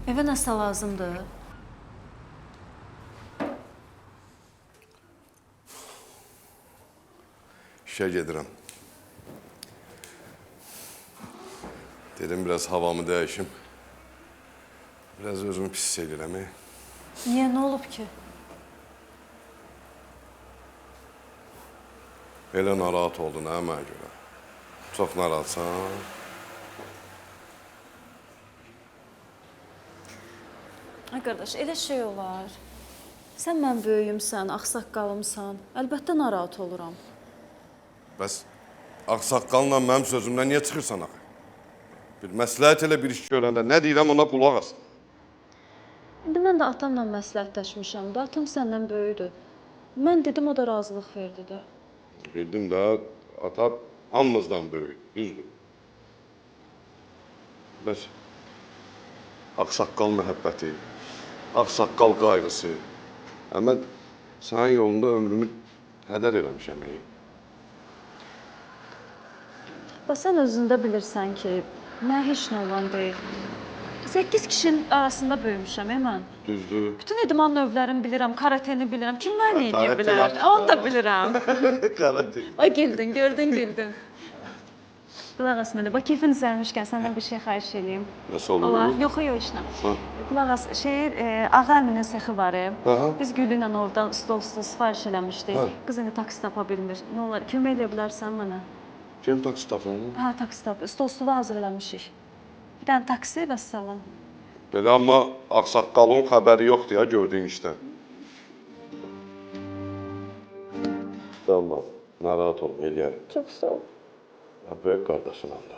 Evə nəsə lazımdır? İşə gedirəm. Dedim, biraz havamı dəyişim. Biraz özümü pis hiss edirəm. Niyə, nə olub ki? Elə narahat oldun, hə, mənə görə. Çox narahatsan. Ay qardaş, elə şey olar. Sən mən böyüyümsən, ağsaqqalımsan. Əlbəttə narahat oluram. Bəs ağsaqqalla mənim sözümdən niyə çıxırsan axı? Bir məsləhət elə bir iş görəndə nə deyirəm ona qulaq as. İndi mən də atamla məsləhətləşmişəm də, atam səndən böyüdür. Mən dedim, o da razılıq verdi də. Bildim də, ata hamımızdan böyük, düzdür. Bəs ağsaqqal məhəbbəti, ağsaqqal qayğısı. Mən sənin yolunda ömrümü hədər eləmişəm. Bax, sən özündə bilirsən ki, mən heç nə olan deyil. 8 kişinin arasında böyümüşəm, mən. Düzdür. Bütün idman növlərini bilirəm, karateni bilirəm. Kim məni eləyə bilər? Onu da bilirəm. Karate. Ay, güldün, gördün, güldün. Qulaq as mənə, bax, keyfin sərmişkən səndən bir şey xahiş edeyim. Nasıl olur? Olar, yox, işlə. Qulaq as, Ağa əminin sexi var. Biz Gülü ilə oradan stol sifariş eləmişdik. Qız indi taksi tapa bilmir. Nə olar, kömək edə bilərsən mənə? Kim taksi tapır? Hə, taksi tap. Stol hazır eləmişik. Bir dənə taksi və salam. Belə amma ağsaqqalın xəbəri yoxdur ya gördüyün işdən. Tamam, narahat olma, eləyərim. Çox sağ ol. Böyük qardaşınam da.